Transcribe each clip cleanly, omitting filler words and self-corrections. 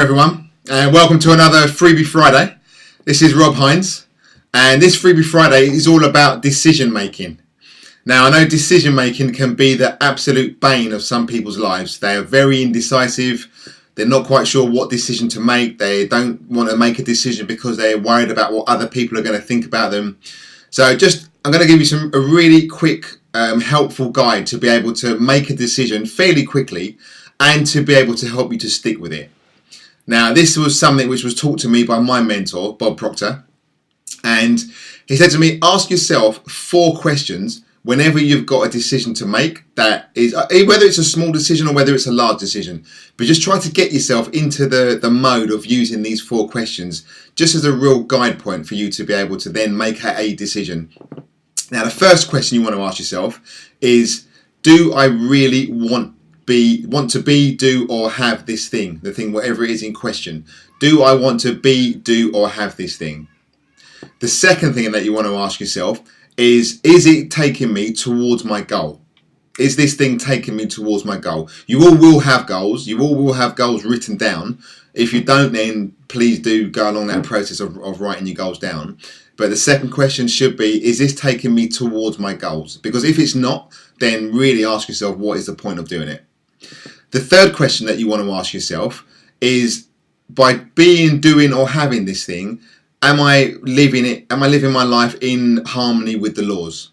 Everyone, and welcome to another Freebie Friday. This is Rob Hinds, and this Freebie Friday is all about decision making. Now, I know decision making can be the absolute bane of some people's lives. They are very indecisive. They're not quite sure what decision to make. They don't want to make a decision because they're worried about what other people are going to think about them. So I'm going to give you a really quick, helpful guide to be able to make a decision fairly quickly and to be able to help you to stick with it. Now, this was something which was taught to me by my mentor, Bob Proctor, and he said to me, ask yourself 4 questions whenever you've got a decision to make, that is, whether it's a small decision or whether it's a large decision, but just try to get yourself into the mode of using these 4 questions just as a real guide point for you to be able to then make a decision. Now, the first question you want to ask yourself is, do I really want to be, do, or have this thing, the thing, whatever it is in question? Do I want to be, do, or have this thing? The second thing that you want to ask yourself is it taking me towards my goal? Is this thing taking me towards my goal? You all will have goals. You all will have goals written down. If you don't, then please do go along that process of writing your goals down. But the second question should be, is this taking me towards my goals? Because if it's not, then really ask yourself, what is the point of doing it? The third question that you want to ask yourself is, by being, doing, or having this thing, am I living it? Am I living my life in harmony with the laws?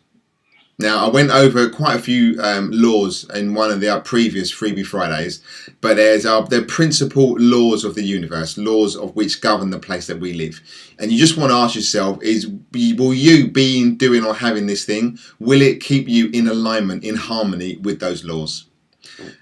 Now, I went over quite a few laws in one of the previous Freebie Fridays, but there's the principal laws of the universe, laws of which govern the place that we live. And you just want to ask yourself, will you being, doing, or having this thing, will it keep you in alignment, in harmony with those laws?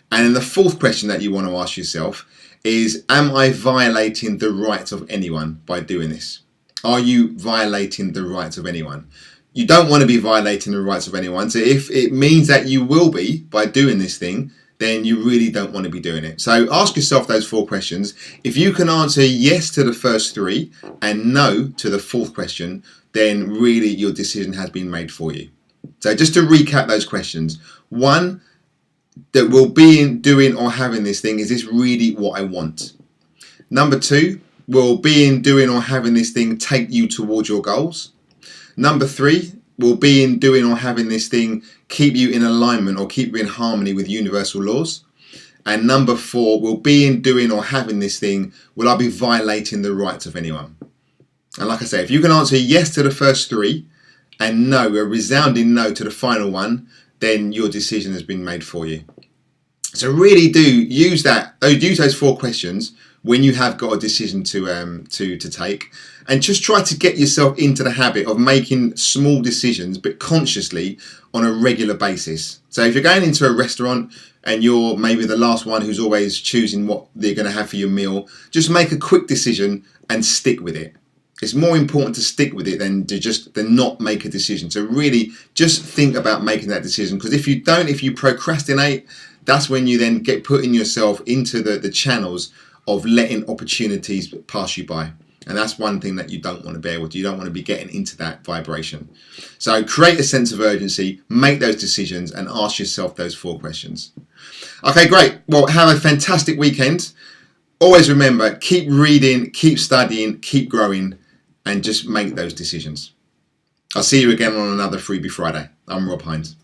And then the fourth question that you want to ask yourself is, am I violating the rights of anyone by doing this? Are you violating the rights of anyone? You don't want to be violating the rights of anyone. So if it means that you will be by doing this thing, then you really don't want to be doing it. So ask yourself those 4 questions. If you can answer yes to the first 3 and no to the 4th question, then really your decision has been made for you. So just to recap those questions. 1, that will being, doing, or having this thing, is this really what I want? Number 2, will being, doing, or having this thing take you towards your goals? Number 3, will being, doing, or having this thing keep you in alignment or keep you in harmony with universal laws? And number 4, will being, doing, or having this thing, will I be violating the rights of anyone? And like I say, if you can answer yes to the first 3 and no, a resounding no to the final one, then your decision has been made for you. So really do use those 4 questions when you have got a decision to take, and just try to get yourself into the habit of making small decisions, but consciously on a regular basis. So if you're going into a restaurant and you're maybe the last one who's always choosing what they're going to have for your meal, just make a quick decision and stick with it. It's more important to stick with it than not make a decision. So really just think about making that decision, because if you procrastinate, that's when you then get putting yourself into the channels of letting opportunities pass you by. And that's one thing that you don't want to be able to. You don't want to be getting into that vibration. So create a sense of urgency, make those decisions, and ask yourself those 4 questions. Okay, great. Well, have a fantastic weekend. Always remember, keep reading, keep studying, keep growing, and just make those decisions. I'll see you again on another Freebie Friday. I'm Rob Hinds.